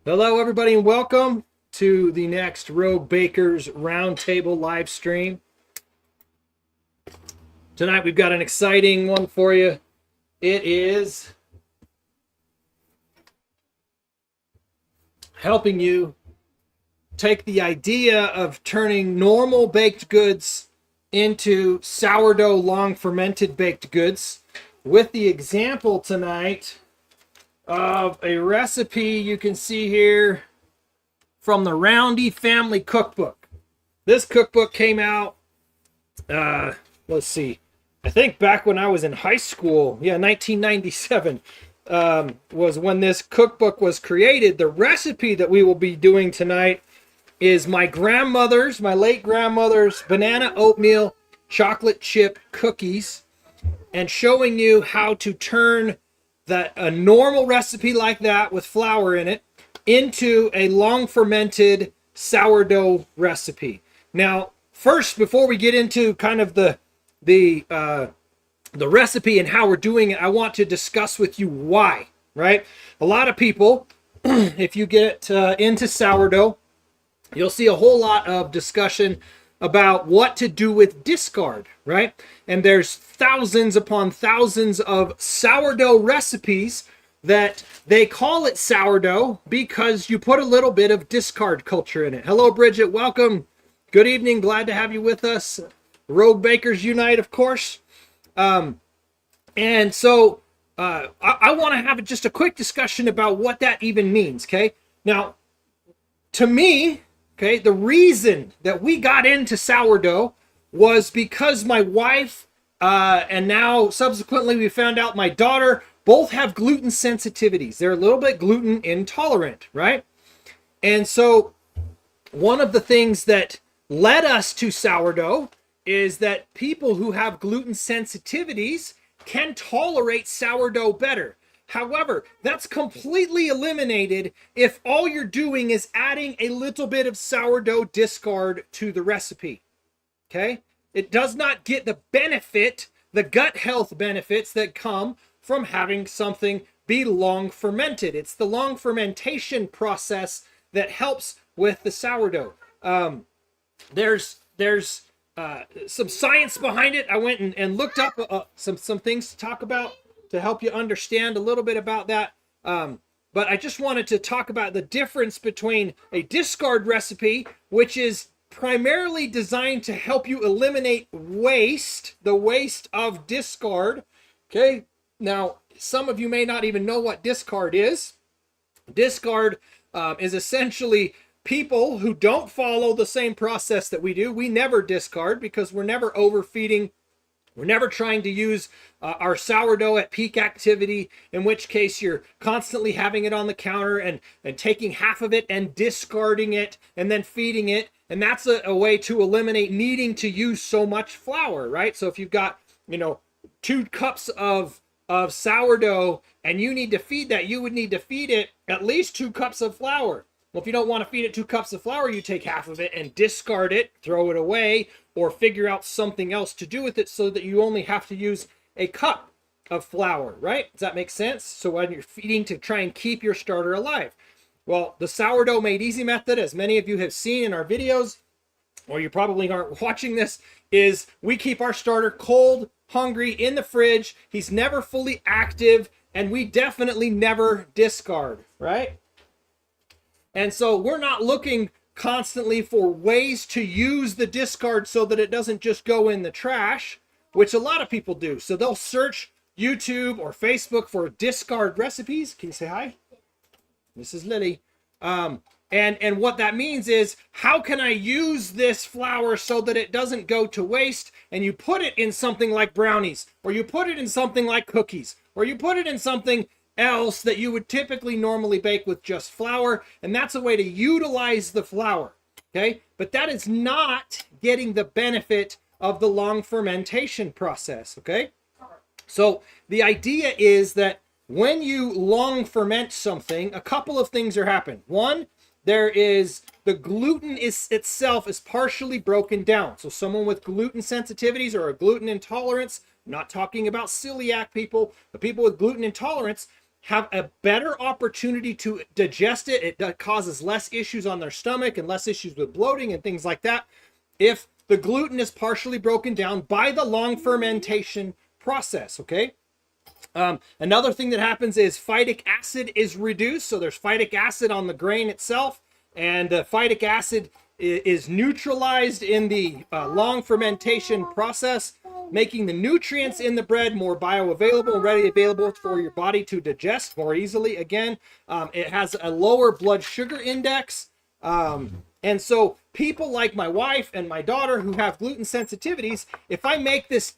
Hello, everybody, and welcome to the next Rogue Bakers Roundtable live stream. Tonight, we've got an exciting one for you. It is helping you take the idea of turning normal baked goods into sourdough long fermented baked goods with the example tonight of a recipe you can see here from the Roundy family cookbook. This cookbook came out, let's see, I think back when I was in high school. Yeah, 1997 was when this cookbook was created. The recipe that we will be doing tonight is my late grandmother's banana oatmeal chocolate chip cookies, and showing you how to turn a normal recipe like that with flour in it into a long fermented sourdough recipe. Now, first, before we get into kind of the recipe and how we're doing it, I want to discuss with you why, right? A lot of people, if you get into sourdough, you'll see a whole lot of discussion about what to do with discard, right? And there's thousands upon thousands of sourdough recipes that they call it sourdough because you put a little bit of discard culture in it. Hello, Bridget. Welcome. Good evening. Glad to have you with us. Rogue Bakers Unite, of course. And so I want to have just a quick discussion about what that even means, okay? Now, to me, okay, the reason that we got into sourdough was because my wife, and now subsequently we found out my daughter, both have gluten sensitivities. They're a little bit gluten intolerant, right? And so one of the things that led us to sourdough is that people who have gluten sensitivities can tolerate sourdough better. However, that's completely eliminated if all you're doing is adding a little bit of sourdough discard to the recipe, okay? It does not get the benefit, the gut health benefits that come from having something be long fermented. It's the long fermentation process that helps with the sourdough. There's some science behind it. I went and looked up some things to talk about to help you understand a little bit about that. But I just wanted to talk about the difference between a discard recipe, which is primarily designed to help you eliminate waste, the waste of discard. Okay, now some of you may not even know what discard is. Discard is essentially people who don't follow the same process that we do. We never discard because we're never overfeeding. We're never trying to use our sourdough at peak activity, in which case you're constantly having it on the counter and taking half of it and discarding it and then feeding it. And that's a way to eliminate needing to use so much flour, right? So if you've got, 2 cups of sourdough and you need to feed that, you would need to feed it at least 2 cups of flour. Well, if you don't want to feed it 2 cups of flour, you take half of it and discard it, throw it away, or figure out something else to do with it so that you only have to use a cup of flour, right? Does that make sense? So when you're feeding to try and keep your starter alive. Well, the sourdough made easy method, as many of you have seen in our videos, or you probably aren't watching this, is we keep our starter cold, hungry, in the fridge. He's never fully active, and we definitely never discard, right? And so we're not looking constantly for ways to use the discard so that it doesn't just go in the trash, which a lot of people do. So they'll search YouTube or Facebook for discard recipes. Can you say hi? This is Lily. And what that means is, how can I use this flour so that it doesn't go to waste? And you put it in something like brownies, or you put it in something like cookies, or you put it in something else that you would typically normally bake with just flour, and that's a way to utilize the flour, okay? But that is not getting the benefit of the long fermentation process, okay? So the idea is that when you long ferment something, a couple of things are happening. One, there is the gluten itself is partially broken down. So someone with gluten sensitivities or a gluten intolerance, I'm not talking about celiac people, but people with gluten intolerance, have a better opportunity to digest it. It causes less issues on their stomach and less issues with bloating and things like that if the gluten is partially broken down by the long fermentation process, okay? Another thing that happens is phytic acid is reduced. So there's phytic acid on the grain itself, and phytic acid is neutralized in the long fermentation process, making the nutrients in the bread more bioavailable and readily available for your body to digest more easily. Again, it has a lower blood sugar index. And so people like my wife and my daughter who have gluten sensitivities, if I make this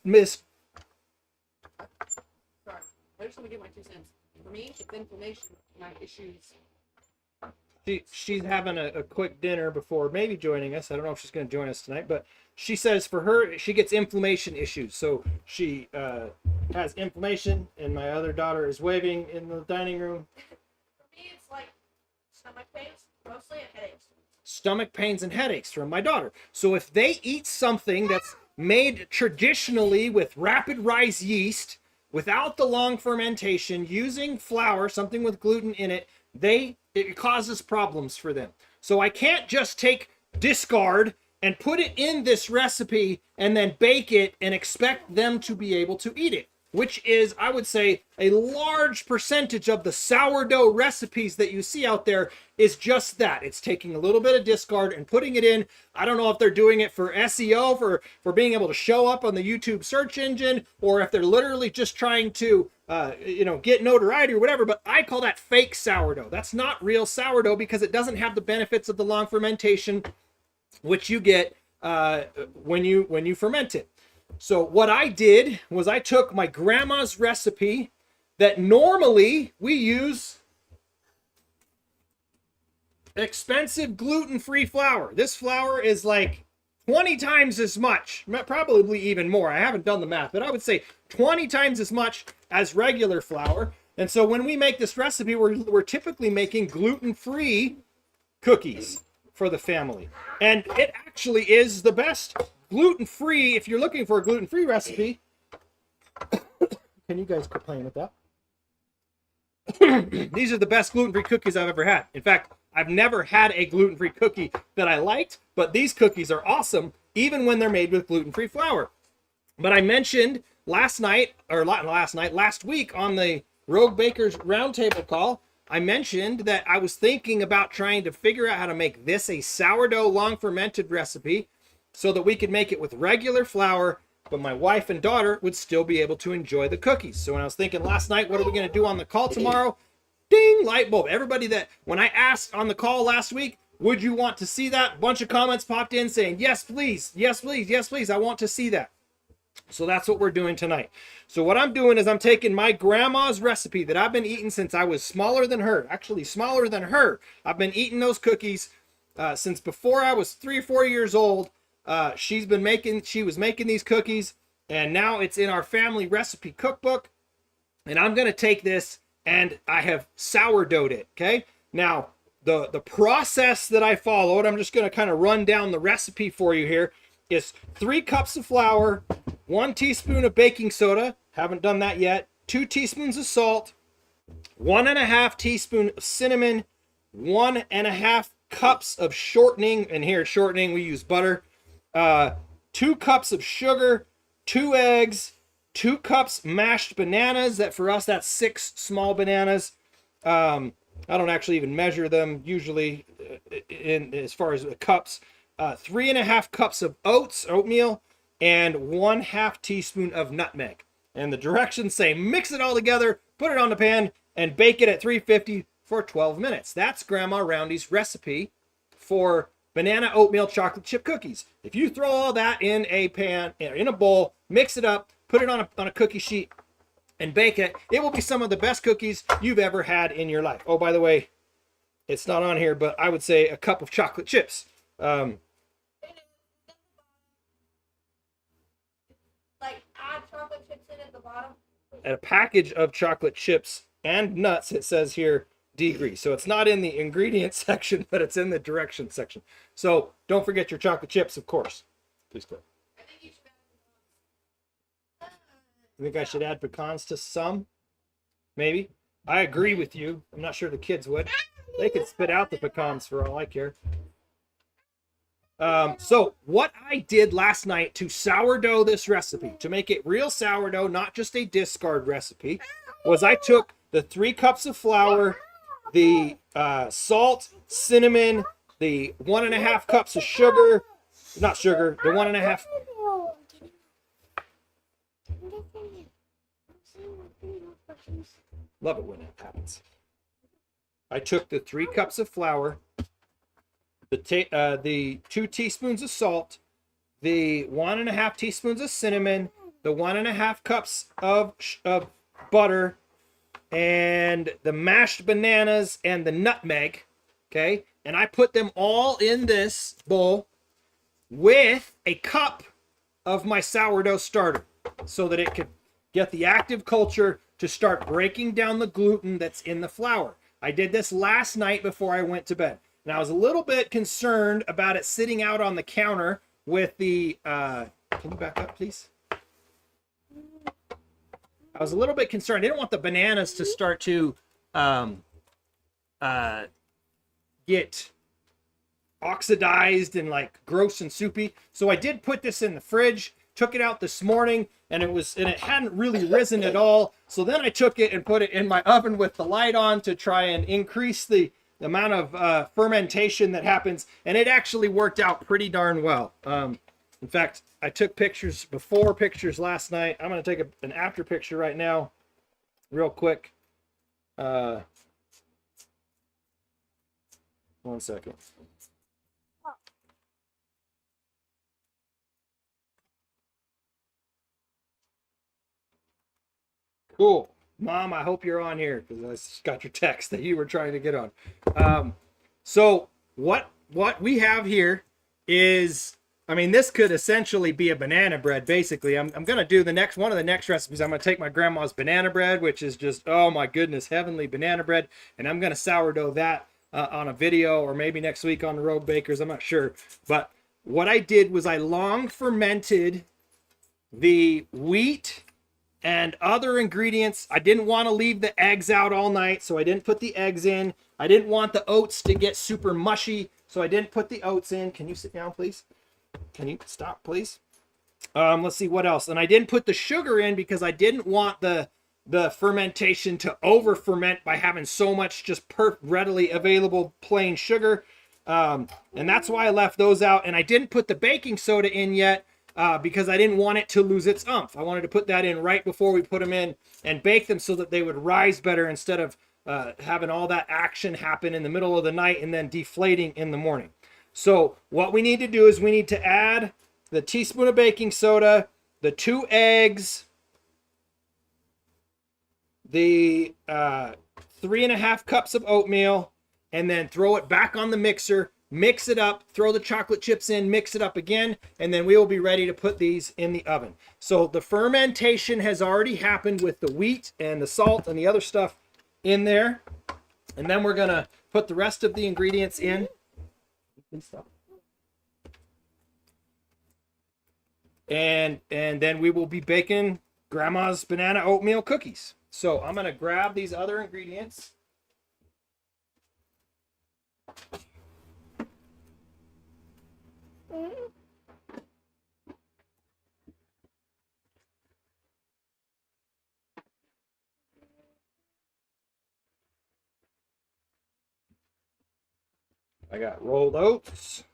I just want to get my 2 cents. For me, it's inflammation, not issues. She's having a quick dinner before maybe joining us. I don't know if she's going to join us tonight, but she says for her, she gets inflammation issues. So she has inflammation, and my other daughter is waving in the dining room. For me, it's like stomach pains, mostly, and headaches. Stomach pains and headaches from my daughter. So if they eat something that's made traditionally with rapid rise yeast, without the long fermentation, using flour, something with gluten in it, it causes problems for them. So I can't just discard and put it in this recipe and then bake it and expect them to be able to eat it, which is, I would say, a large percentage of the sourdough recipes that you see out there is just that. It's taking a little bit of discard and putting it in. I don't know if they're doing it for SEO, for being able to show up on the YouTube search engine, or if they're literally just trying to, get notoriety or whatever, but I call that fake sourdough. That's not real sourdough because it doesn't have the benefits of the long fermentation, which you get when you ferment it. So what I did was I took my grandma's recipe that normally we use expensive gluten-free flour. This flour is like 20 times as much, probably even more. I haven't done the math, but I would say 20 times as much as regular flour. And so when we make this recipe, we're typically making gluten-free cookies for the family. And it actually is the best gluten-free, if you're looking for a gluten-free recipe. Can you guys quit playing with that? These are the best gluten-free cookies I've ever had. In fact, I've never had a gluten-free cookie that I liked, but these cookies are awesome, even when they're made with gluten-free flour. But I mentioned last week on the Rogue Bakers Roundtable call, I mentioned that I was thinking about trying to figure out how to make this a sourdough long fermented recipe so that we could make it with regular flour, but my wife and daughter would still be able to enjoy the cookies. So when I was thinking last night, what are we going to do on the call tomorrow? Ding, light bulb. Everybody that, when I asked on the call last week, would you want to see that? A bunch of comments popped in saying, yes, please, yes, please, yes, please. I want to see that. So that's what we're doing tonight. So what I'm doing is I'm taking my grandma's recipe that I've been eating since I was smaller than her, actually smaller than her. I've been eating those cookies since before I was 3 or 4 years old. She was making these cookies, and now it's in our family recipe cookbook. And I'm going to take this and I have sourdough'd it. Okay. Now the process that I followed, I'm just going to kind of run down the recipe for you here, is 3 cups of flour, 1 teaspoon of baking soda. Haven't done that yet. 2 teaspoons of salt, 1.5 teaspoon of cinnamon, 1.5 cups of shortening. And here shortening, we use butter. 2 cups of sugar, 2 eggs, 2 cups mashed bananas. That for us, that's 6 small bananas. I don't actually even measure them usually in as far as the cups. 3.5 cups of oatmeal, and 1/2 teaspoon of nutmeg. And the directions say mix it all together, put it on the pan, and bake it at 350 for 12 minutes. That's Grandma Roundy's recipe for banana oatmeal chocolate chip cookies. If you throw all that in a pan, in a bowl, mix it up, put it on a cookie sheet, and bake it, it will be some of the best cookies you've ever had in your life. Oh, by the way, it's not on here, but I would say a cup of chocolate chips. Like add chocolate chips in at the bottom. A package of chocolate chips and nuts, it says here, degree. So it's not in the ingredients section, but it's in the directions section. So don't forget your chocolate chips, of course. Please go. I think you should add You think I should add pecans to some? Maybe. I agree with you. I'm not sure the kids would. They could spit out the pecans for all I care. So what I did last night to sourdough this recipe, to make it real sourdough, not just a discard recipe, was I took the 3 cups of flour, the salt, cinnamon, the 1.5 cups of sugar, not sugar, the 1.5. Love it when that happens. I took the 3 cups of flour, the 2 teaspoons of salt, the 1.5 teaspoons of cinnamon, the 1.5 cups of butter, and the mashed bananas and the nutmeg. Okay, and I put them all in this bowl with a cup of my sourdough starter so that it could get the active culture to start breaking down the gluten that's in the flour. I did this last night before I went to bed. And I was a little bit concerned about it sitting out on the counter with the, can you back up, please? I was a little bit concerned. I didn't want the bananas to start to get oxidized and like gross and soupy. So I did put this in the fridge, took it out this morning, and it hadn't really risen at all. So then I took it and put it in my oven with the light on to try and increase the amount of fermentation that happens, and it actually worked out pretty darn well. In fact, I took before pictures last night. I'm going to take an after picture right now, real quick. 1 second. Cool. Mom, I hope you're on here because I just got your text that you were trying to get on. So what we have here is, I mean, this could essentially be a banana bread, basically. I'm going to do one of the next recipes. I'm going to take my grandma's banana bread, which is just, oh my goodness, heavenly banana bread. And I'm going to sourdough that on a video, or maybe next week on the Road Bakers. I'm not sure. But what I did was I long fermented the wheat and other ingredients. I didn't want to leave the eggs out all night, so I didn't put the eggs in. I didn't want the oats to get super mushy, so I didn't put the oats in. Can you sit down, please? Can you stop, please? Let's see what else. And I didn't put the sugar in because I didn't want the fermentation to over ferment by having so much just readily available plain sugar. And that's why I left those out. And I didn't put the baking soda in yet because I didn't want it to lose its umph. I wanted to put that in right before we put them in and bake them so that they would rise better instead of having all that action happen in the middle of the night and then deflating in the morning. So what we need to do is we need to add the teaspoon of baking soda, the 2 eggs, the 3.5 cups of oatmeal, and then throw it back on the mixer, mix it up, throw the chocolate chips in, mix it up again, and then we will be ready to put these in the oven. So the fermentation has already happened with the wheat and the salt and the other stuff in there. And then we're going to put the rest of the ingredients in. Please stop. And then we will be baking Grandma's banana oatmeal cookies. So I'm going to grab these other ingredients. I got rolled oats.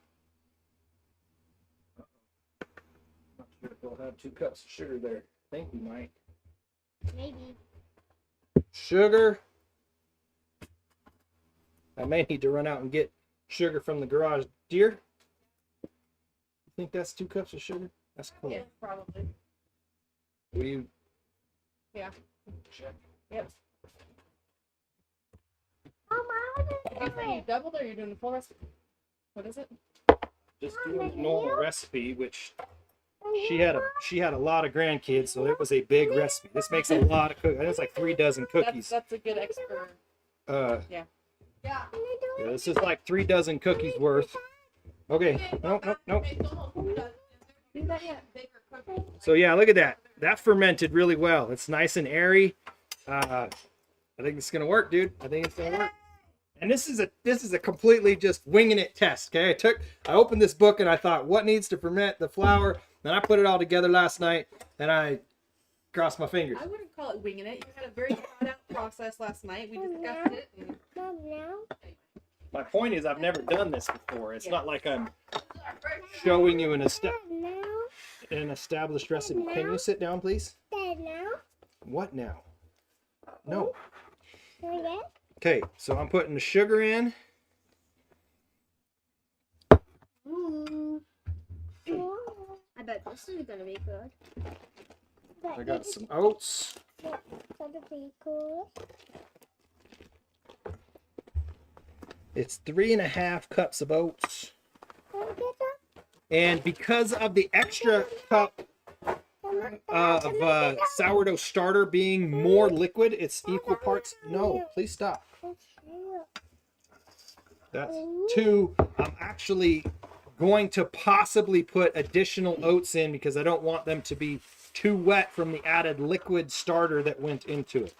Not sure if we'll have 2 cups of sugar there. I think we might. Maybe. Sugar. I may need to run out and get sugar from the garage. Dear, you think that's 2 cups of sugar? That's close. Yeah, probably. Will you? Yeah. Check. Yep. Mama, Are you doubled or are you doing the full recipe? What is it? Just doing the normal recipe, which she had a lot of grandkids, so it was a big recipe. This makes a lot of cookies. It's like 3 dozen cookies. That's a good expert. Yeah. Yeah, this is like 3 dozen cookies worth. Okay, nope. Do that yet? So yeah, look at that. That fermented really well. It's nice and airy. I think it's gonna work, dude. I think it's gonna work. And this is a completely just winging it test. Okay, I opened this book and I thought, what needs to ferment the flour? Then I put it all together last night and I crossed my fingers. I wouldn't call it winging it. You had a very thought out process last night. We discussed it. And... Mom, now? My point is, I've never done this before. It's not like I'm showing you an established recipe. Can you sit down, please? Dad, now? What now? No. Okay. Okay, so I'm putting the sugar in. I bet this is gonna be good. I got some oats. Gonna be cool. It's 3.5 cups of oats. And because of the extra cup of sourdough starter being more liquid, it's equal parts. No, please stop. That's 2. I'm actually going to possibly put additional oats in because I don't want them to be too wet from the added liquid starter that went into it.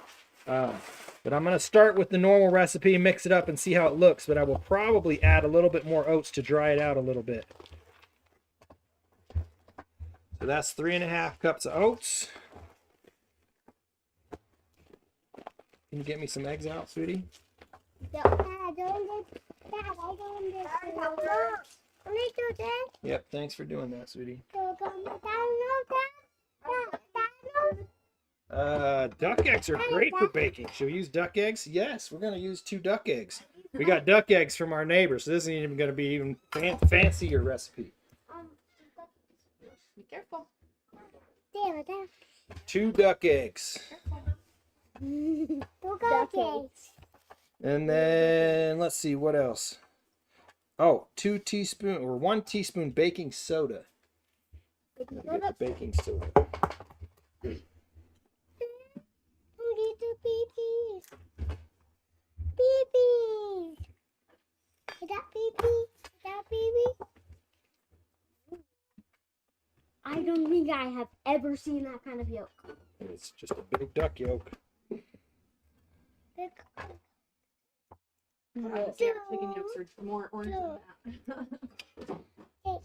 But I'm going to start with the normal recipe, mix it up and see how it looks. But I will probably add a little bit more oats to dry it out a little bit. So that's 3.5 cups of oats. Can you get me some eggs out, sweetie? Yep, thanks for doing that, sweetie. Duck eggs are great for baking. Should we use duck eggs? Yes, we're going to use 2 duck eggs. We got duck eggs from our neighbor, so this isn't even going to be even fancier recipe. Be careful. 2 duck eggs. Duck eggs. And then, let's see, what else? Oh, 1 teaspoon baking soda. Get the baking soda. Is that pee-pee? Is that pee-pee? I don't think I have ever seen that kind of yolk. It's just a big duck yolk. Chicken yolks are more orange than that. Our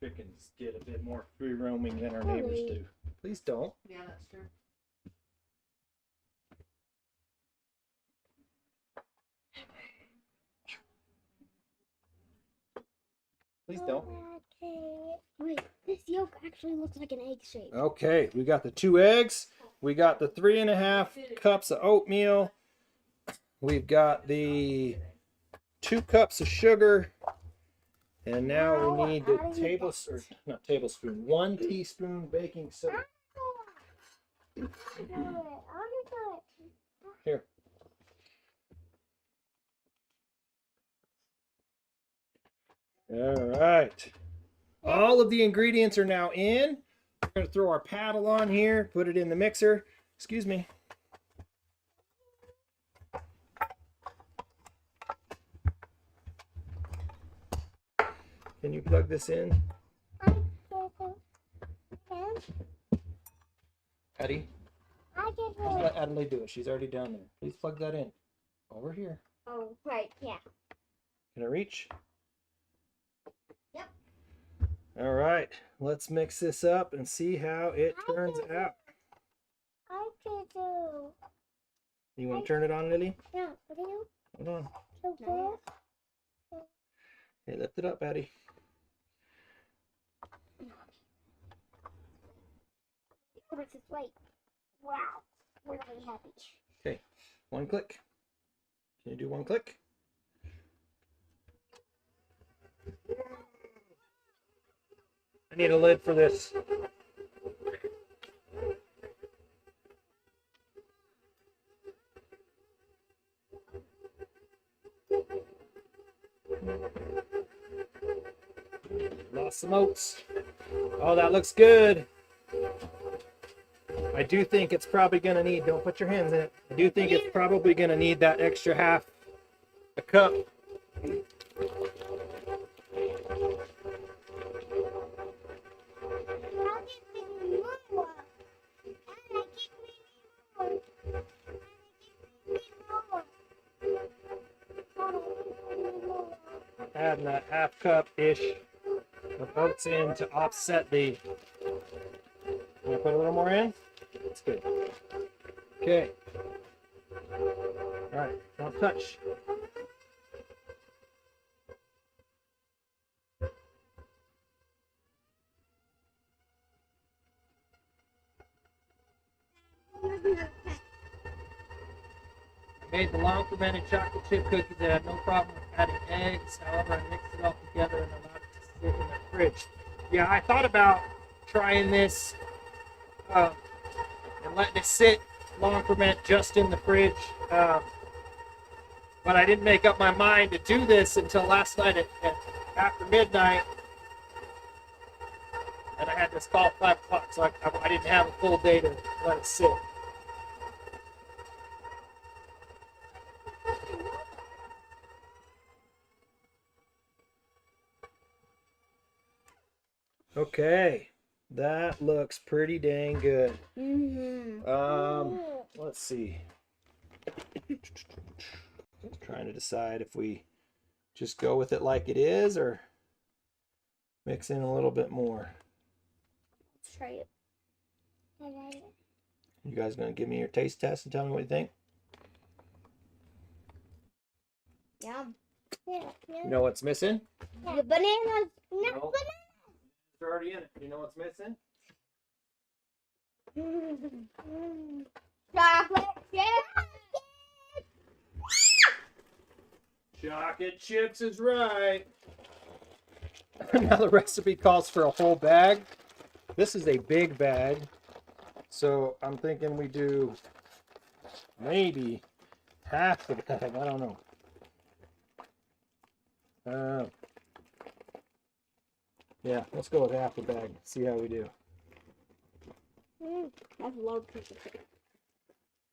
chickens get a bit more free roaming than our neighbors do. Please don't. Yeah, that's true. Please don't. Wait, this yolk actually looks like an egg shape. Okay, we got the 2 eggs. We got the 3.5 cups of oatmeal. We've got the 2 cups of sugar. And now we need the 1 teaspoon baking soda. Here. All right. All of the ingredients are now in. We're going to throw our paddle on here, put it in the mixer. Excuse me. Can you plug this in? Eddie? Let Adelaide do it. She's already down there. Please plug that in. Over here. Oh, right, yeah. Can I reach? Yep. All right. Let's mix this up and see how it turns out. I can do. You want to turn it on, Lily? Yeah, what do you? Hold on. So good. Hey, lift it up, Addie. This way. Wow. We're really happy. Okay. 1 click. Can you do 1 click? I need a lid for this. Lost some oats. Oh, that looks good. I do think it's probably going to need, don't put your hands in it. I do think it's probably going to need that extra half a cup. adding that half cup-ish of oats in to offset the... Want to put a little more in? That's good. Okay. All right, don't touch. Made the long fermented chocolate chip cookies that had no problem with adding eggs. However, I mixed it all together and allowed it to sit in the fridge. Yeah, I thought about trying this and letting it sit long ferment just in the fridge. But I didn't make up my mind to do this until last night after midnight. And I had this call at 5 o'clock, so I didn't have a full day to let it sit. Okay, that looks pretty dang good. Let's see. Trying to decide if we just go with it like it is or mix in a little bit more. Let's try it. You guys gonna give me your taste test and tell me what you think? Yum. You know what's missing? The bananas. No, No. bananas. It's already in it. You know what's missing? Chocolate chip. Chocolate chips is right. Now the recipe calls for a whole bag. This is a big bag. So I'm thinking we do maybe half the bag. I don't know. Yeah, let's go with half the bag. See how we do. That's a large piece of cake.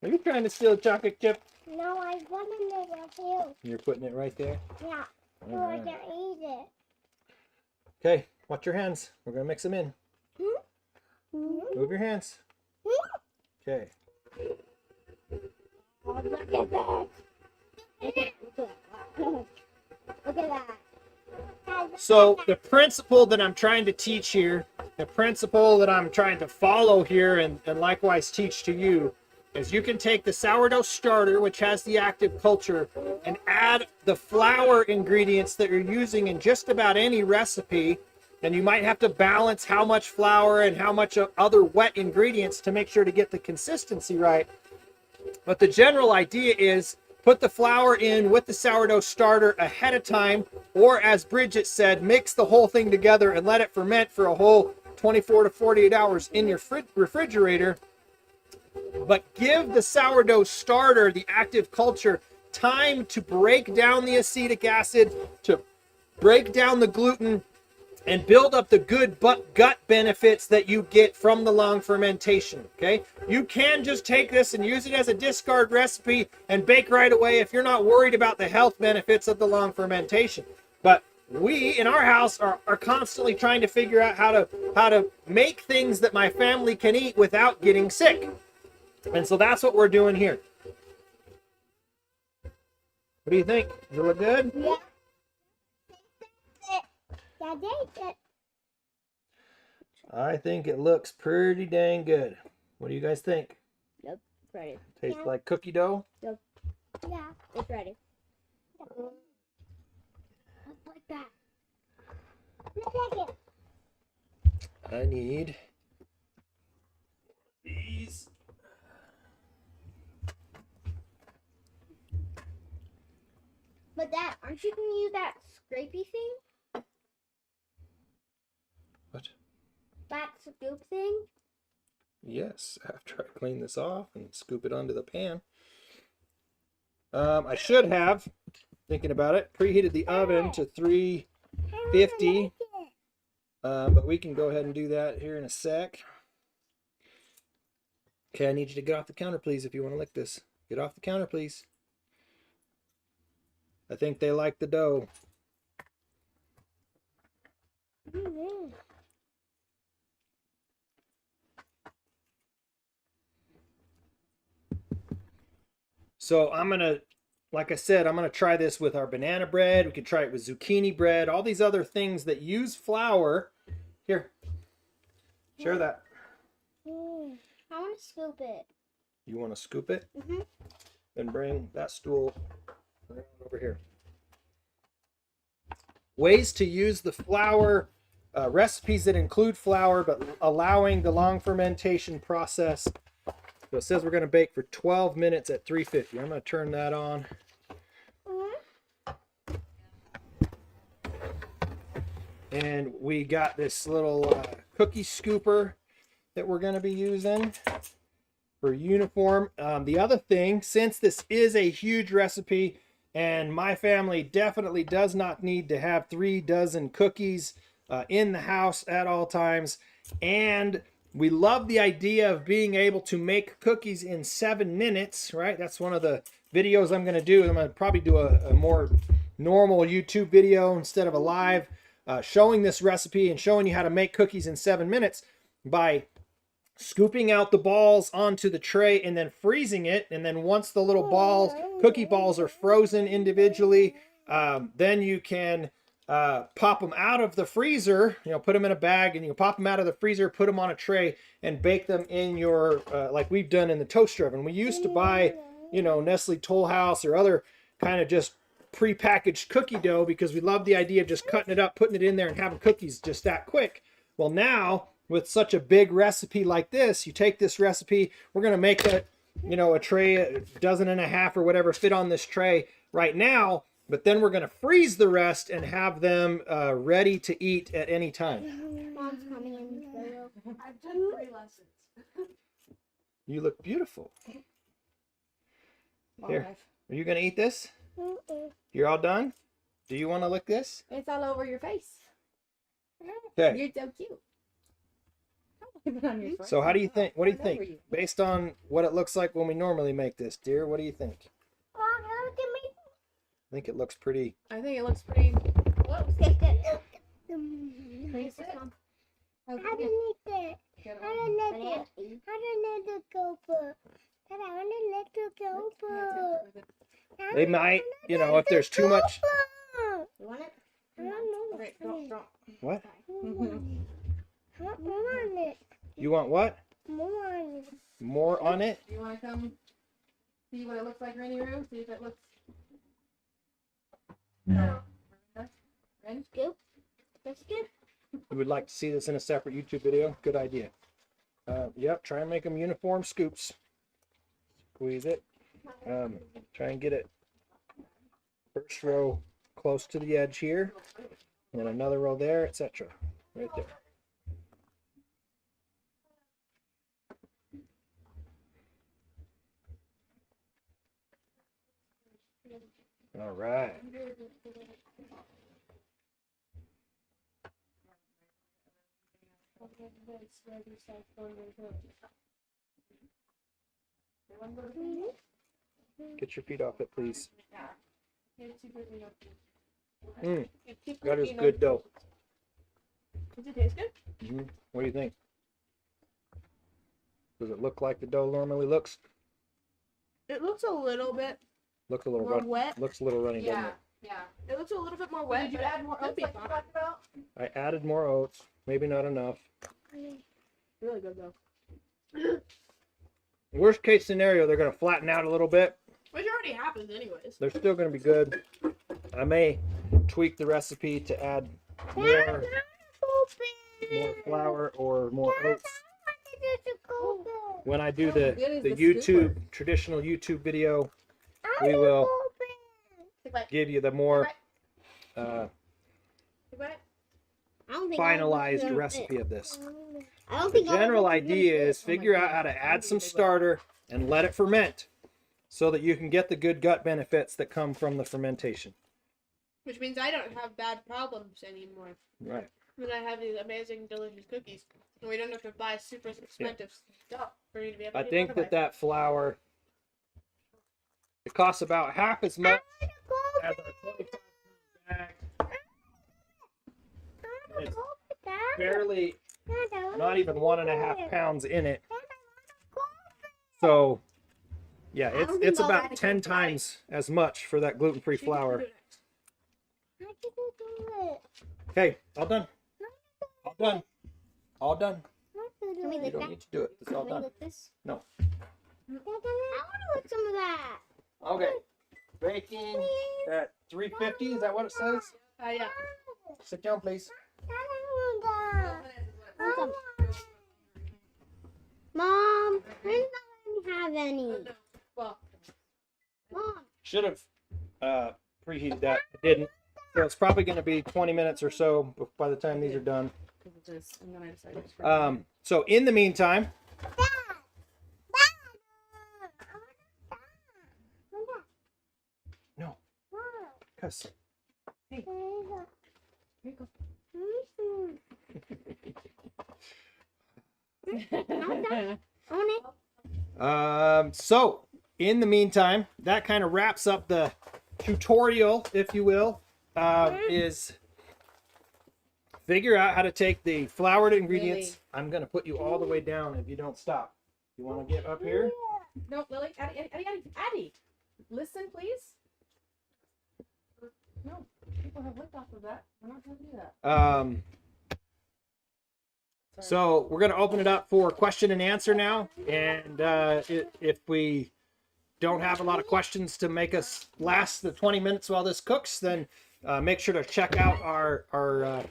Are you trying to steal a chocolate chip? No, I wanted it right here. You're putting it right there? Yeah, so All I right. can eat it. Okay, watch your hands. We're going to mix them in. Move your hands. Okay. Oh, look at that. Look at that. So the principle that I'm trying to teach here, the principle that I'm trying to follow here and likewise teach to you, is you can take the sourdough starter, which has the active culture, and add the flour ingredients that you're using in just about any recipe. And you might have to balance how much flour and how much other wet ingredients to make sure to get the consistency right. But the general idea is put the flour in with the sourdough starter ahead of time, or as Bridget said, mix the whole thing together and let it ferment for a whole 24 to 48 hours in your refrigerator. But give the sourdough starter, the active culture, time to break down the acetic acid, to break down the gluten, and build up the good gut benefits that you get from the long fermentation, okay? You can just take this and use it as a discard recipe and bake right away if you're not worried about the health benefits of the long fermentation. But we, in our house, are constantly trying to figure out how to make things that my family can eat without getting sick. And so that's what we're doing here. What do you think? Does it look good? Yeah. Yeah, it. I think it looks pretty dang good. What do you guys think? Nope, it's ready. Tastes Yeah. like cookie dough? Yeah, it's ready. Just like that. Just like it. I need these. But Dad, aren't you going to use that scrapey thing? What? That scoop thing? Yes, after I clean this off and scoop it onto the pan. I should have, thinking about it, preheated the oven to 350. But we can go ahead and do that here in a sec. Okay, I need you to get off the counter, please, if you want to lick this. Get off the counter, please. I think they like the dough. So I'm going to like I said, I'm going to try this with our banana bread. We could try it with zucchini bread, all these other things that use flour. Here, share that. I want to scoop it. You want to scoop it? Mm-hmm. Then bring that stool around over here. Ways to use the flour, recipes that include flour, but allowing the long fermentation process. So it says we're going to bake for 12 minutes at 350. I'm going to turn that on. And we got this little cookie scooper that we're going to be using for uniform. The other thing, since this is a huge recipe and my family definitely does not need to have 3 dozen cookies in the house at all times, and we love the idea of being able to make cookies in 7 minutes, right? That's one of the videos I'm going to do. I'm going to probably do a more normal YouTube video instead of a live, showing this recipe and showing you how to make cookies in 7 minutes by scooping out the balls onto the tray and then freezing it. And then once the little balls, cookie balls, are frozen individually, then you can pop them out of the freezer, put them in a bag, and you pop them out of the freezer, put them on a tray, and bake them in your, like we've done in the toaster oven. We used to buy, Nestle Toll House or other kind of just pre-packaged cookie dough because we love the idea of just cutting it up, putting it in there, and having cookies just that quick. Well, now with such a big recipe like this, you take this recipe, we're going to make it, a tray, a dozen and a half or whatever fit on this tray right now, but then we're going to freeze the rest and have them ready to eat at any time. Mom's coming in the video. I've done 3 lessons. You look beautiful. Here, are you going to eat this? You're all done? Do you want to lick this? It's all over your face. Okay. You're so cute. Keep it on your So how do you think? What do you All over think? you. Based on what it looks like when we normally make this, dear, what do you think? I think it looks pretty. I think it looks pretty. Whoops. Taste it. Taste it. How do you make it? Get How it. do you let it go? I want to let it go. They might, if there's too much. You want it? I don't know. Okay, don't. What? I want more on it. You want what? More on it. More on it? Do you want to come see what it looks like, Rainy Roo? See if it looks. No. Ready? Scoop. That's good. You would like to see this in a separate YouTube video? Good idea. Yep, try and make them uniform scoops. Squeeze it. Try and get it first row close to the edge here, and then another row there, etc. Right there. All right. Get your feet off it, please. That is good dough. Does it taste good? What do you think? Does it look like the dough normally looks? It looks a little bit Looks a little more runny. wet. Looks a little runny, doesn't it? Yeah. It looks a little bit more wet. Did you add more oats like you talked about? I added more oats. Maybe not enough. Really good though. Worst case scenario, they're going to flatten out a little bit. Which already happens anyways. They're still going to be good. I may tweak the recipe to add more flour or more oats. When I do the YouTube, traditional YouTube video, we will give you the more finalized recipe of this. The general idea is figure out how to add some starter and let it ferment so that you can get the good gut benefits that come from the fermentation. Which means I don't have bad problems anymore. Right. When I have these amazing, delicious cookies. And we don't have to buy super expensive stuff for you to be able to I eat think otherwise. that flour, it costs about half as much as our 25 bag. It's barely, not even 1.5 pounds in it. So Yeah, I don't it's think I'll about ever 10 get it times as much for that gluten-free She can do flour. it next. I didn't do it. Okay, all done. All done. All done. Can we You lick don't that? need to do it. It's all Can we done. lick this? No. I want to lick some of that. Okay. Baking at 350. Is that what it says? Yeah. Sit down, please. Mom, where's not letting me have any? Well, Mom, Should have preheated that. I didn't. So it's probably going to be 20 minutes or so by the time these are done. because of this, and then I decided to forget. So in the meantime, no, cuss. Here you go. Own it. So in the meantime, that kind of wraps up the tutorial, if you will, is figure out how to take the floured ingredients. Really? I'm going to put you all the way down if you don't stop. You want to get up here? No, Lily, Addie, listen, please. No, people have licked off of that. We're not going to do that. Sorry. So we're going to open it up for question and answer now. And if we don't have a lot of questions to make us last the 20 minutes while this cooks, then make sure to check out our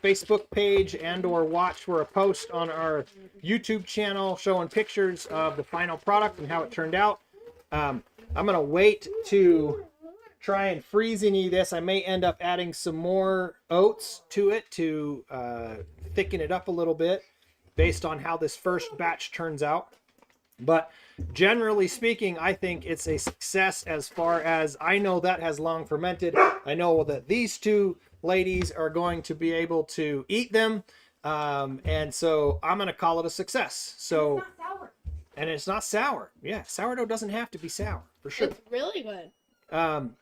Facebook page and or watch for a post on our YouTube channel showing pictures of the final product and how it turned out. I'm going to wait to try and freezing this. I may end up adding some more oats to it to thicken it up a little bit based on how this first batch turns out. But generally speaking, I think it's a success as far as I know that has long fermented. I know that these two ladies are going to be able to eat them. And so I'm going to call it a success. So, It's not sour. and it's not sour. Yeah, sourdough doesn't have to be sour for sure. It's really good.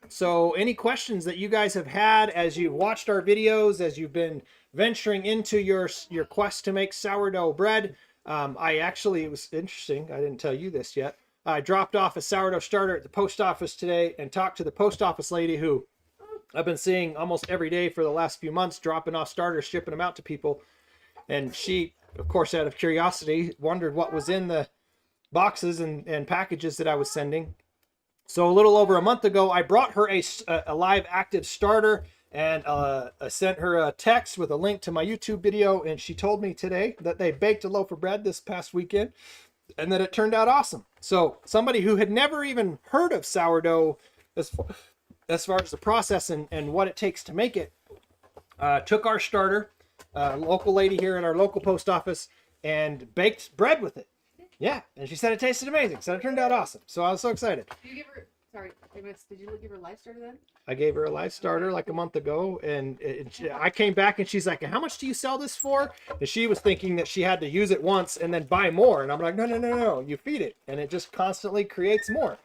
So any questions that you guys have had as you've watched our videos, as you've been venturing into your quest to make sourdough bread, it was interesting. I didn't tell you this yet. I dropped off a sourdough starter at the post office today and talked to the post office lady who I've been seeing almost every day for the last few months, dropping off starters, shipping them out to people. And she, of course, out of curiosity, wondered what was in the boxes and packages that I was sending. So a little over a month ago, I brought her a live active starter and I sent her a text with a link to my YouTube video. And she told me today that they baked a loaf of bread this past weekend and that it turned out awesome. So somebody who had never even heard of sourdough as far as the process and what it takes to make it, took our starter, local lady here at our local post office, and baked bread with it. Yeah, and she said it tasted amazing, so it turned out awesome. So I was so excited. Did you give her? Sorry, did you give her live starter then? I gave her a live starter like a month ago, and I came back and she's like, "How much do you sell this for?" And she was thinking that she had to use it once and then buy more, and I'm like, "No, you feed it, and it just constantly creates more."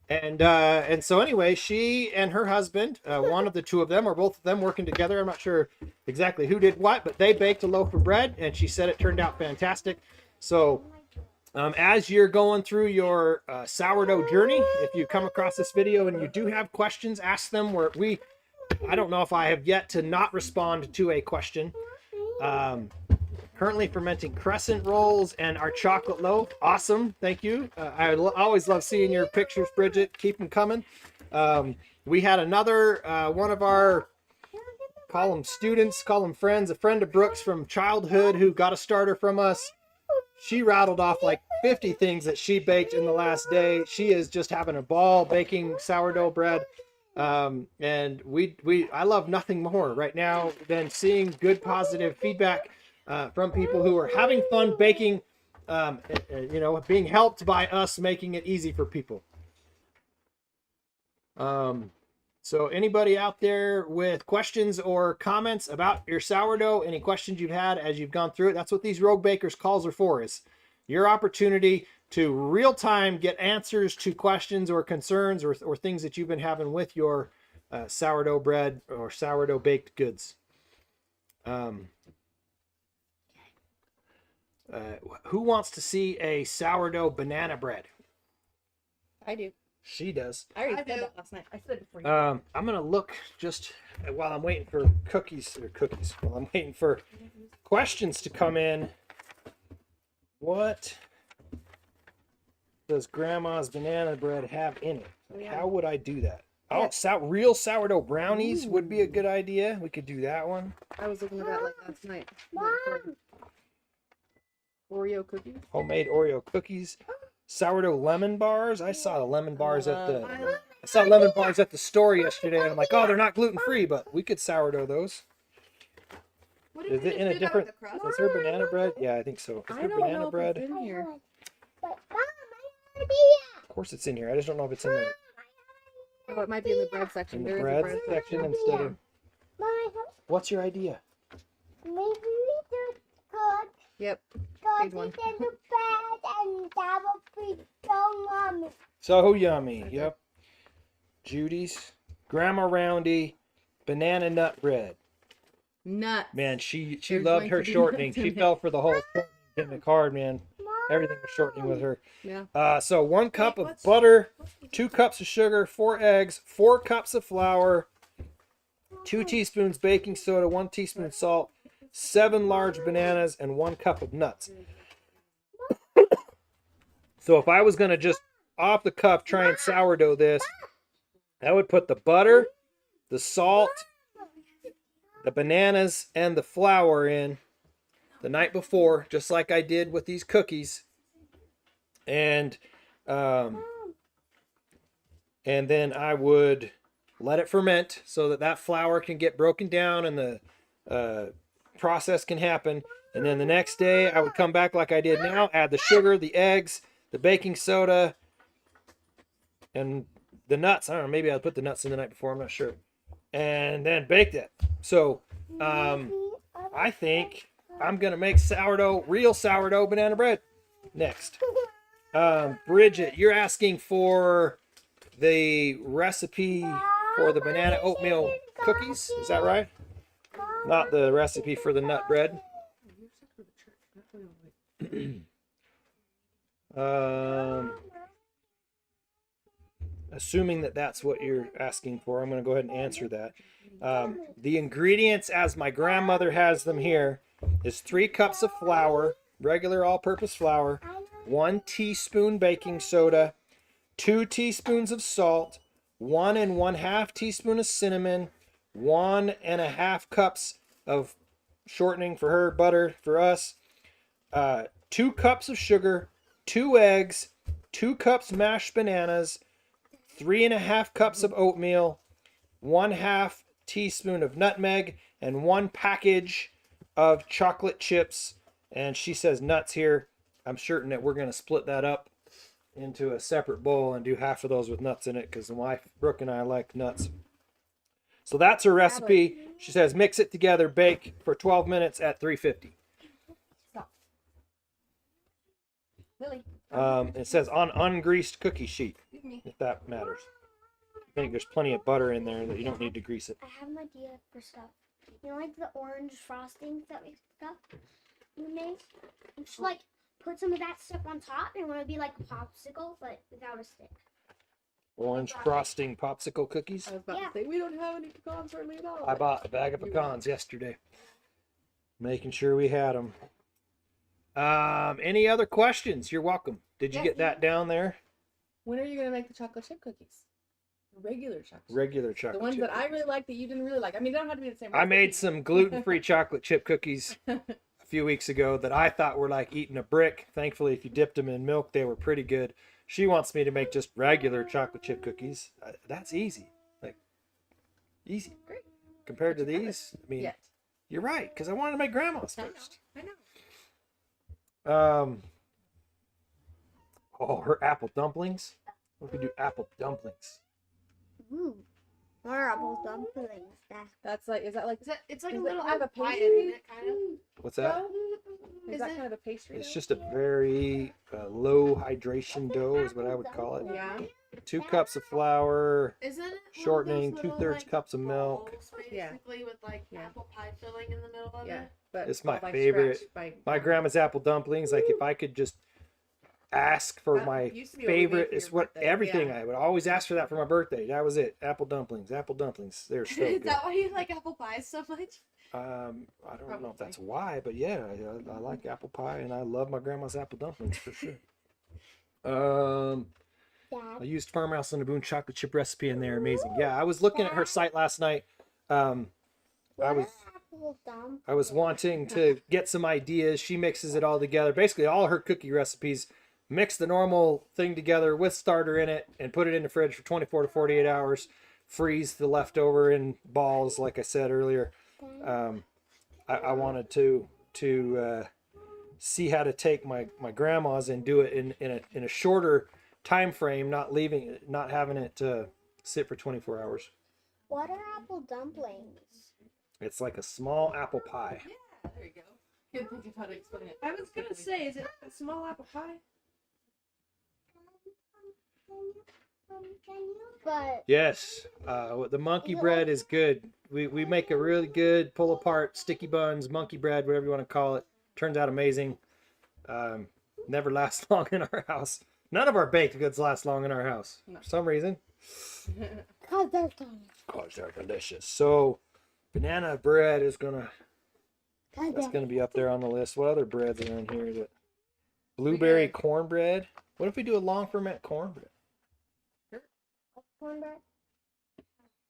And so anyway, she and her husband, one of the two of them, or both of them, working together. I'm not sure exactly who did what, but they baked a loaf of bread, and she said it turned out fantastic. So as you're going through your sourdough journey, if you come across this video and you do have questions, ask them. I don't know if I have yet to not respond to a question. Currently fermenting crescent rolls and our chocolate loaf. Awesome. Thank you. I always love seeing your pictures, Bridget. Keep them coming. We had another one of our, call them students, call them friends, a friend of Brooks from childhood who got a starter from us. She rattled off like 50 things that she baked in the last day. She is just having a ball baking sourdough bread. And I love nothing more right now than seeing good positive feedback from people who are having fun baking, being helped by us making it easy for people. So anybody out there with questions or comments about your sourdough, any questions you've had as you've gone through it, that's what these Rogue Bakers calls are for, is your opportunity to real time get answers to questions or concerns or things that you've been having with your sourdough bread or sourdough baked goods. Who wants to see a sourdough banana bread? I do. She does. I already said that last night. I said it before you. I'm gonna look just while I'm waiting for while I'm waiting for questions to come in. What does Grandma's banana bread have in it? How would I do that? Oh, real sourdough brownies would be a good idea. We could do that one. I was looking at that like last night. Mom. Oreo cookies. Homemade Oreo cookies. Sourdough lemon bars. I saw the lemon bars at the store yesterday, and I'm like, oh, they're not gluten free, but we could sourdough those. Is it in a different? Is there banana bread? Yeah, I think so. Is there banana bread? It's in here. But Mom, I already Of course, it's in here. I just don't know if it's in the Oh, it might be in the bread section. There is a bread section instead of. Mom, What's your idea? maybe we do cook. Yep. Cook Page one. it in the bed and that would be so yummy. So yummy. Yep. Judy's Grandma Roundy banana nut bread. Nuts. Man, she There's loved going her to be shortening. nuts in She it. fell for the whole shortening gimmick hard, man. Everything was shortening with her. Yeah. So 1 cup of butter, 2 cups of sugar, 4 eggs, 4 cups of flour, 2 teaspoons baking soda, 1 teaspoon salt, 7 large bananas, and 1 cup of nuts. So if I was going to just off the cuff try and sourdough this, I would put the butter, the salt, the bananas, and the flour in the night before, just like I did with these cookies. And then I would let it ferment so that flour can get broken down and the process can happen. And then the next day I would come back like I did now, add the sugar, the eggs, the baking soda, and the nuts. I don't know, maybe I'll put the nuts in the night before, I'm not sure. And then bake that. So I think I'm gonna make real sourdough banana bread next. Bridget, you're asking for the recipe for the banana oatmeal cookies, is that right? Not the recipe for the nut bread. Assuming that that's what you're asking for, I'm going to go ahead and answer that. The ingredients, as my grandmother has them here, is 3 cups of flour, regular all-purpose flour, 1 teaspoon baking soda, 2 teaspoons of salt, 1 1/2 teaspoon of cinnamon, 1 1/2 cups of shortening for her, butter for us, 2 cups of sugar, 2 eggs, 2 cups mashed bananas, 3 1/2 cups of oatmeal, 1/2 teaspoon of nutmeg, and 1 package of chocolate chips. And she says nuts here. I'm certain that we're going to split that up into a separate bowl and do half of those with nuts in it because my wife Brooke and I like nuts. So that's her recipe. She says mix it together, bake for 12 minutes at 350. Stop. Lily. It says on ungreased cookie sheet, if that matters. I think there's plenty of butter in there that you don't need to grease it. I have an idea for stuff. You know, like the orange frosting that we made? You should, like, put some of that stuff on top and it would be like a popsicle, but without a stick. Orange frosting popsicle cookies. I was about to say, we don't have any pecans hardly at all. I bought a bag of pecans yesterday. Making sure we had them. Any other questions? You're welcome. Did you get that down there? When are you going to make the chocolate chip cookies? The regular chocolate chip. Regular chocolate The ones chip that I really like that you didn't really like. I mean, they don't have to be the same I recipe. made some gluten-free chocolate chip cookies a few weeks ago that I thought were like eating a brick. Thankfully, if you dipped them in milk, they were pretty good. She wants me to make just regular chocolate chip cookies. That's easy. Like, easy. Great. Compared to these, I mean, Yet. you're right, because I wanted to make grandma's first. I know. Oh, her apple dumplings. What if we do apple dumplings? Ooh. What are apple dumplings? That's like, is that like, It's like Does a it little have a apple pie, pastry? isn't it? Kind of. What's that? Is that kind of a pastry? It's dough? just a very low hydration dough is what I would call it. Yeah. 2 cups of flour, Isn't it shortening, 2/3 cups of milk. Yeah. Basically with like Yeah. apple pie filling in the middle of Yeah. it. But It's my all by favorite. scratch, by My grandma's apple dumplings. Like if I could just ask for That my used to be what we made favorite, for it's your what birthday, everything. yeah. I would always ask for that for my birthday. That was it. Apple dumplings. Apple dumplings. They're so Is good. that why you like apple pies so much? I don't know if that's Probably. why, but yeah, I like apple pie and I love my grandma's apple dumplings for sure. I Dad. used Farmhouse on the Boone chocolate chip recipe and they're amazing. Yeah, I was looking at her site last night. I What was are apple dumplings? I was wanting to get some ideas. She mixes it all together. Basically, all her cookie recipes mix the normal thing together with starter in it and put it in the fridge for 24 to 48 hours. Freeze the leftover in balls, like I said earlier. I wanted to see how to take my grandma's and do it in a shorter time frame, not having it sit for 24 hours. What are apple dumplings? It's like a small apple pie. Yeah, there you go. Good think of how to explain it. I was gonna say, is it a small apple pie? But Yes, the monkey bread is good. We make a really good pull apart sticky buns, monkey bread, whatever you want to call it. Turns out amazing. Never lasts long in our house. None of our baked goods last long in our house No. for some reason. cause they're done. Cause they're delicious. So banana bread is that's gonna be up there on the list. What other breads are in here? That blueberry got- cornbread. What if we do a long ferment cornbread? Cornbread.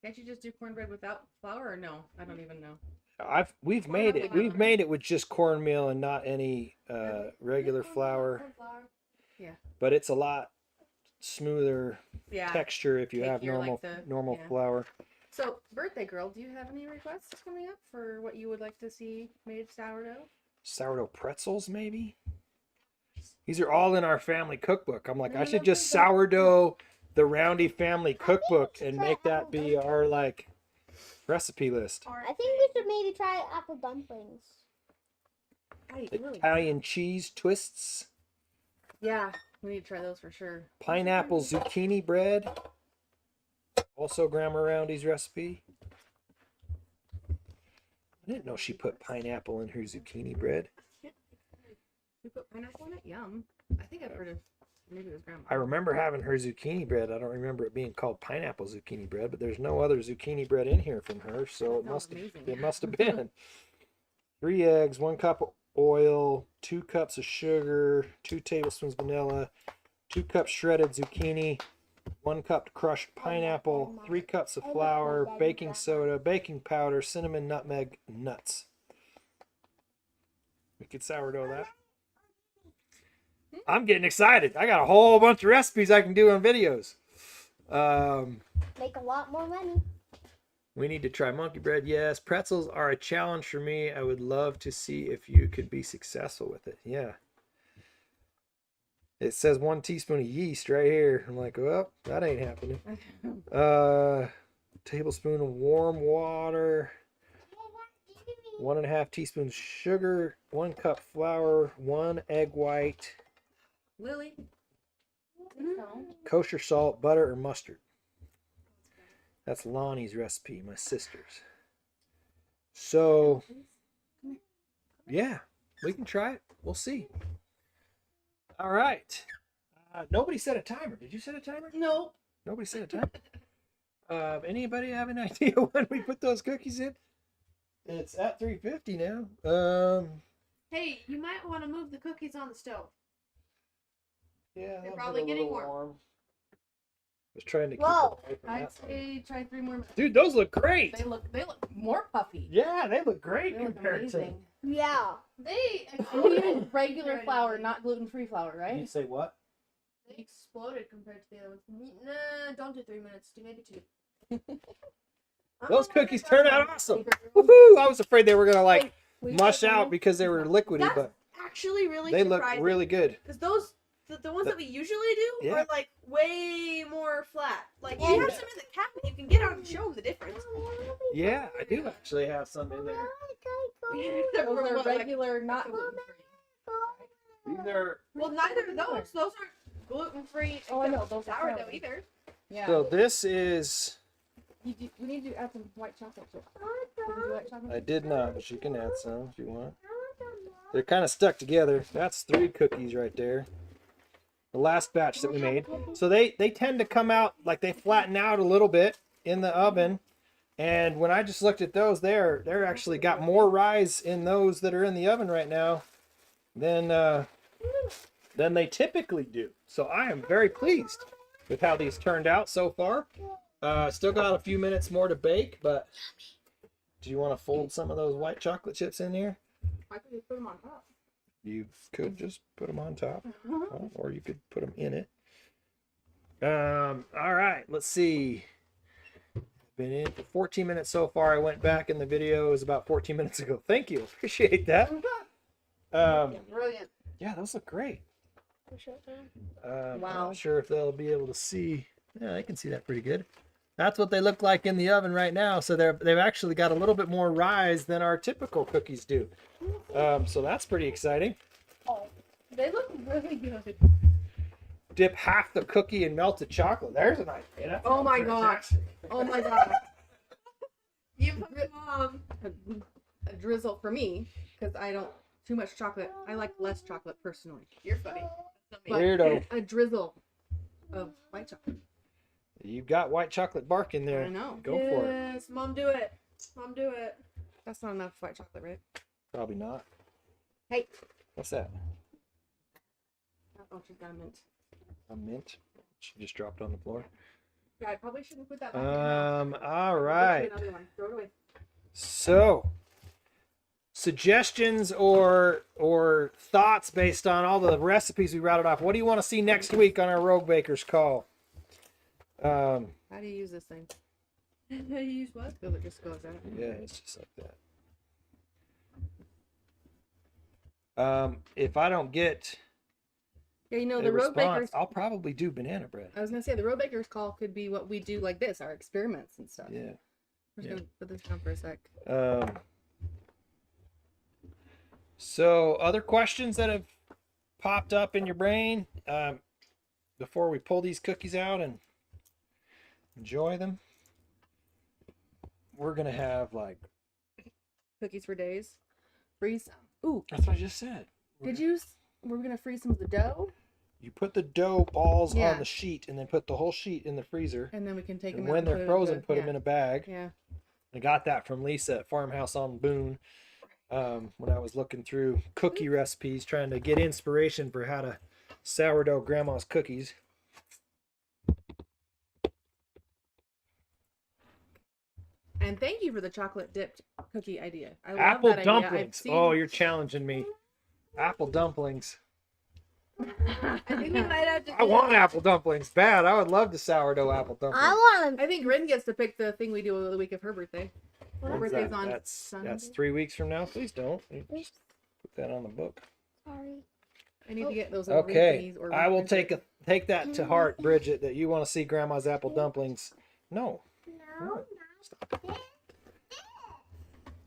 Can't you just do cornbread without flour or no? I don't even know. We've made it. We've made it with just cornmeal and not any regular flour. But it's a lot smoother Yeah. texture if you have Cakier like normal yeah. flour. So, birthday girl, do you have any requests coming up for what you would like to see made sourdough? Sourdough pretzels, maybe. These are all in our family cookbook. I'm like, I No, should no, just no, no. sourdough the Roundy family cookbook should and try make that apple be our like recipe list. I think we should maybe try apple dumplings. Italian cheese twists, Yeah, we need to try those for sure. pineapple zucchini bread. Also Grandma Roundy's recipe. I didn't know she put pineapple in her zucchini bread. We put pineapple in it? Yum. I think I've heard of, maybe it was grandma. I remember having her zucchini bread. I don't remember it being called pineapple zucchini bread, but there's no other zucchini bread in here from her, so it Sounds must have amazing. been. 3 eggs, 1 cup of oil, 2 cups of sugar, 2 tablespoons vanilla, 2 cups shredded zucchini, 1 cup crushed pineapple, 3 cups of flour, baking soda, baking powder, cinnamon, nutmeg, nuts. We could sourdough that. I'm getting excited. I got a whole bunch of recipes I can do on videos. Make a lot more money. We need to try monkey bread. Yes, pretzels are a challenge for me. I would love to see if you could be successful with it. Yeah. It says 1 teaspoon of yeast right here. I'm like, well, that ain't happening. Tablespoon of warm water, 1.5 teaspoons sugar, 1 cup flour, 1 egg white, Lily? kosher salt, butter, or mustard. That's Lonnie's recipe, my sister's. So, yeah, we can try it. We'll see. All right. Nobody set a timer. Did you set a timer? No. Nobody set a timer. Anybody have an idea when we put those cookies in? It's at 3:50 now. Hey, you might want to move the cookies on the stove. Yeah, They're probably getting warm. I was trying to keep Whoa. it away from I'd that. say try 3 more minutes. Dude, those look great. They look more puffy. Yeah, they look great They look compared to. amazing. Yeah. They And you use regular Already flour, made. not gluten-free flour, You right? say what? They exploded compared to the other ones. Nah, don't do 3 minutes. Do maybe 2. Those cookies turn out awesome. Woohoo! I was afraid they were gonna like Will you mush take out one? because they were liquidy, That's but actually really they look surprising. really good. Because those, the ones that we usually do Yeah. are like way more flat. Like Yeah. you have some in the cabinet, you can get out and show them the difference. Yeah, I do actually have some in there. Those are What, like- regular, not gluten-free. These are well, neither of those. Those aren't gluten free. Oh, I know, those are sourdough healthy. either. Yeah. so this is We need to add some white chocolate to it. Would you like chocolate? I did not, but you can add some if you want. They're kind of stuck together. That's 3 cookies right there. The last batch that we made. So they tend to come out like they flatten out a little bit in the oven. And when I just looked at those, they're actually got more rise in those that are in the oven right now than they typically do. So I am very pleased with how these turned out so far. Still got a few minutes more to bake, but do you want to fold some of those white chocolate chips in here? I could just put them on top. You could just put them on top, or you could put them in it. All right, let's see. Been in for 14 minutes so far. I went back in the video. It was about 14 minutes ago. Thank you. Appreciate that. Brilliant. Yeah, those look great. I'm Wow. not sure if they'll be able to see. Yeah, they can see that pretty good. That's what they look like in the oven right now. So they've actually got a little bit more rise than our typical cookies do. So that's pretty exciting. Oh, they look really good. Dip half the cookie in melted chocolate. There's an idea. That Oh my sounds gosh. fantastic. Oh my god. You put A drizzle for me, because I don't too much chocolate. I like less chocolate personally. You're funny. That's not me. But Weirdo. a drizzle of white chocolate. You've got white chocolate bark in there. I know. Go for it. Yes, Mom, do it. Mom, do it. That's not enough white chocolate, right? Probably not. Hey. What's that? Oh, she's got a mint. A mint? She just dropped on the floor. Yeah, I probably shouldn't put that back in your mouth. All Go get right. Another one. Throw it away. So, suggestions or thoughts based on all the recipes we routed off. What do you want to see next week on our Rogue Bakers call? How do you use this thing? You use what? So it just goes out. Yeah, it's just like that. If I don't get Yeah, you know, a the road response, bakers. I'll probably do banana bread. I was gonna say the road bakers call could be what we do like this, our experiments and stuff. Yeah. We're just yeah. gonna put this down for a sec. So other questions that have popped up in your brain before we pull these cookies out and enjoy them? We're gonna have like Cookies for days. Freeze. Ooh, that's what I just said. did you? We're gonna freeze some of the dough, You put the dough balls Yeah. on the sheet and then put the whole sheet in the freezer. and then we can take And them out when and they're put it frozen, into- put yeah. them in a bag. Yeah. I got that from Lisa at Farmhouse on Boone when I was looking through cookie recipes, trying to get inspiration for how to sourdough grandma's cookies. And thank you for the chocolate dipped cookie idea. I love Apple that idea. I've dumplings. seen- Oh, you're challenging me. Apple dumplings. I think we might have to. I want apple dumplings bad. I would love to sourdough apple dumplings. I want I think Rin gets to pick the thing we do the week of her birthday. Her When's birthday's that? on That's Sunday. 3 weeks from now. Please don't. Put that on the book. Sorry. I need to get those. little ring Okay, thingies or I will ring take things. take that to heart, Bridget. That you want to see Grandma's apple dumplings. No. No,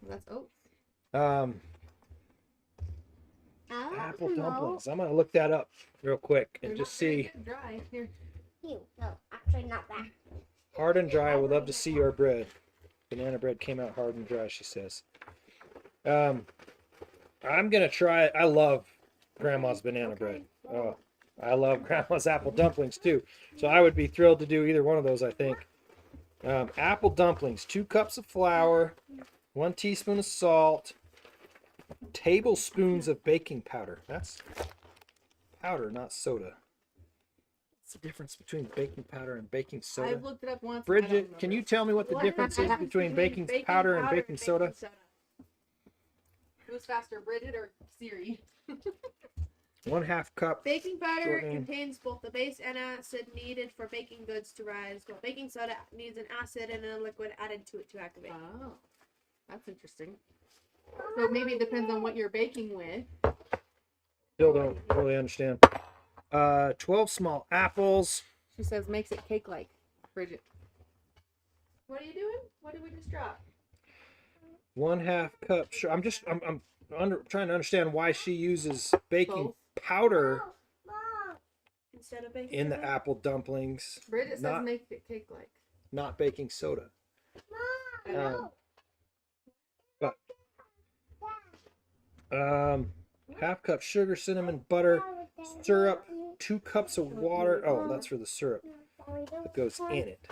That's oats. Apple dumplings. I'm gonna look that up real quick and They're just not very see. good Dry here. No, actually not that. Hard and dry. I would love to see your bread. Banana bread came out hard and dry, she says. I'm gonna try. I love Grandma's banana bread. Oh, I love Grandma's apple dumplings too. So I would be thrilled to do either one of those. I think. Apple dumplings. 2 cups of flour, 1 teaspoon of salt, tablespoons of baking powder. That's powder, not soda. What's the difference between baking powder and baking soda? I've looked it up once. I don't Bridget, can you remember. tell me what the difference is between baking powder and baking soda? Who's faster, Bridget or Siri? 1/2 cup. Baking powder Shortening. contains both the base and acid needed for baking goods to rise, while baking soda needs an acid and a liquid added to it to activate. Oh, that's interesting. So maybe it depends on what you're baking with. Still don't really understand. 12 small apples. She says makes it cake-like. Bridget. What are you doing? What did we just drop? 1/2 cup. Sure, I'm trying to understand why she uses baking Both. powder Instead of baking in the soda? apple dumplings, Bridget says Not- make it cake-like. not baking soda. Mom, Um, Half cup sugar, cinnamon, butter, syrup, 2 cups of water. Oh, that's for the syrup that goes in it.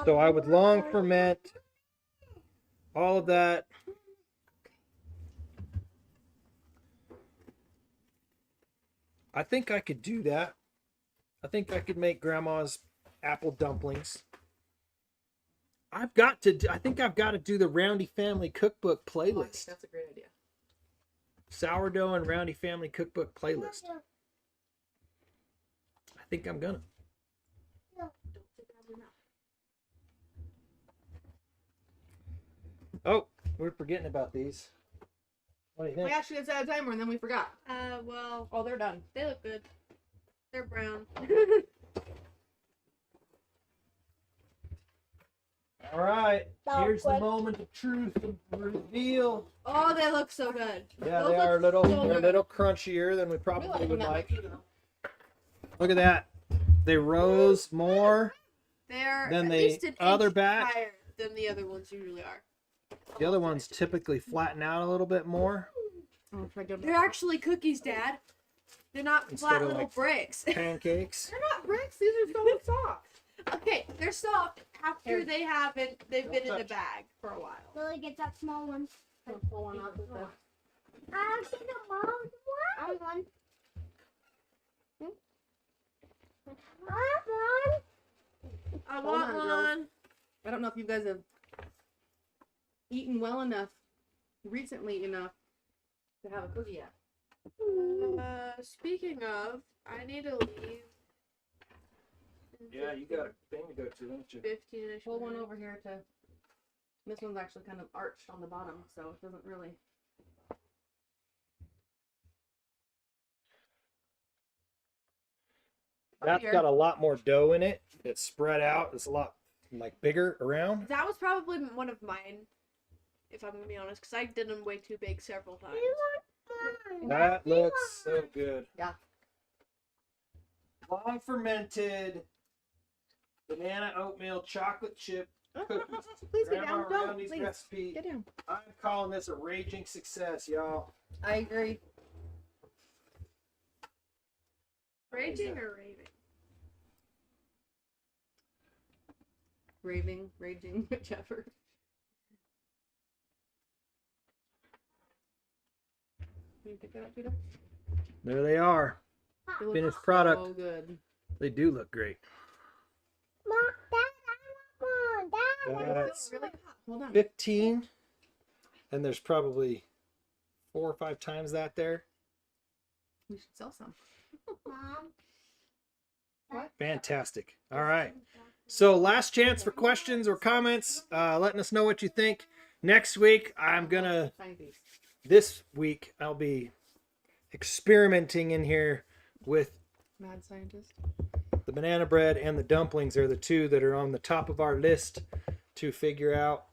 So I would long ferment all of that. I think I could do that. I think I could make grandma's apple dumplings. I think I've got to do the Roundy Family Cookbook Oh, I think playlist. that's a great idea. Sourdough and Roundy Family Cookbook playlist. I think I'm gonna. Don't take it out of your mouth. Oh, we're forgetting about these. What do you We think? actually set a timer and then we forgot. Well, Oh, they're done. they look good. They're brown. All right, That here's the quick. moment of truth and reveal. Oh, they look so good. Yeah, Those they are a look little, so they're a good. little crunchier than we We probably like would them that way like. too, though. Look at that. They rose more. They're Then at the least an other inch batch- higher than the other ones usually are. The other ones typically flatten out a little bit more. Oh, if I give They're actually cookies, Dad. They're not Instead flat of, little like- bricks. Pancakes. They're not bricks. These are so soft. Okay, they're soft after Here. they've been in a touch. bag for a while. Lily gets that small one. I'll pull one off with the- I'll get the mom one. I want one. I Hold want on, girls. one. I don't know if you guys have eaten well enough, recently enough, to have a cookie yet. Speaking of, I need to leave. Yeah, you got a thing to go to, don't you? 15-ish. Pull one minutes. over here to. This one's actually kind of arched on the bottom, so it doesn't really. That's Here. got a lot more dough in it. It's spread out. It's a lot like bigger around. That was probably one of mine, if I'm gonna be honest, because I did them way too big several times. That looks so good. Yeah. Long fermented banana oatmeal chocolate chip cookies. Please get Grandma down. No, Roundy's please. recipe. Get down. I'm calling this a raging success, y'all. I agree. Raging or raving? Raging, whichever. Can you pick that up, Peter? There they are. They look Finished product. So good. They do look great. Mom, Dad, I want one. Dad. That's Really hot. Hold on. 15. And there's probably 4 or 5 times that there. We should sell some. Mom. Fantastic. All right. So last chance for questions or comments. Letting us know what you think. Next week, I'm going to, Tiny piece. this week, I'll be experimenting in here with Mad scientist. the banana bread and the dumplings are the two that are on the top of our list to figure out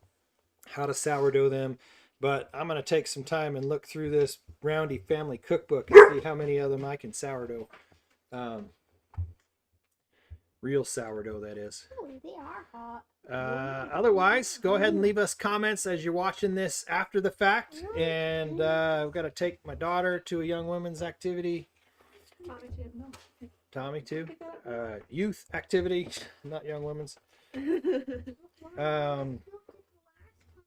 how to sourdough them. But I'm going to take some time and look through this Roundy Family Cookbook and see how many of them I can sourdough. Real sourdough, that is. Oh, they are hot. Otherwise, go ahead and leave us comments as you're watching this after the fact. And I've got to take my daughter to a young women's activity. Mommy too. Tommy too. Youth activity, not young women's.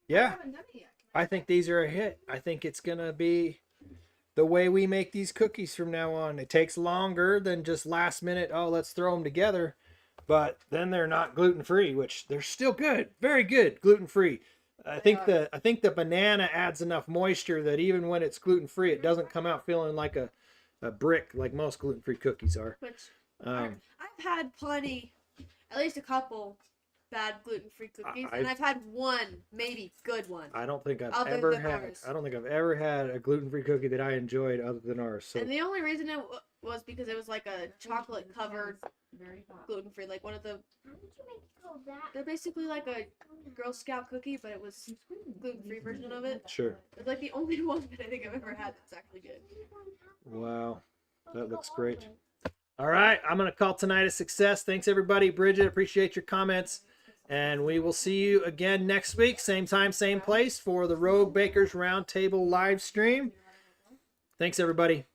Yeah, I haven't done it yet. I think these are a hit. I think it's gonna be the way we make these cookies from now on. It takes longer than just last minute. Oh, let's throw them together. But then they're not gluten free, which they're still good, very good, gluten free. I think the banana adds enough moisture that even when it's gluten free, it doesn't come out feeling like a brick like most gluten free cookies are. Which Um, I've had plenty, at least a couple bad gluten-free cookies, I- and I've had one, maybe good one. I don't think I've Other ever than had. ours. I don't think I've ever had a gluten-free cookie that I enjoyed other than ours. So And the only reason it was because it was like a chocolate-covered Very hot. gluten-free, like one of the. How did you make it go that? They're basically like a Girl Scout cookie, but it was gluten-free version of it. sure. It's like the only one that I think I've ever had that's actually good. Wow, that looks great. All right, I'm gonna call tonight a success. Thanks everybody. Bridget, appreciate your comments, and we will see you again next week, same time, same place for the Rogue Bakers Roundtable live stream. Thanks, everybody.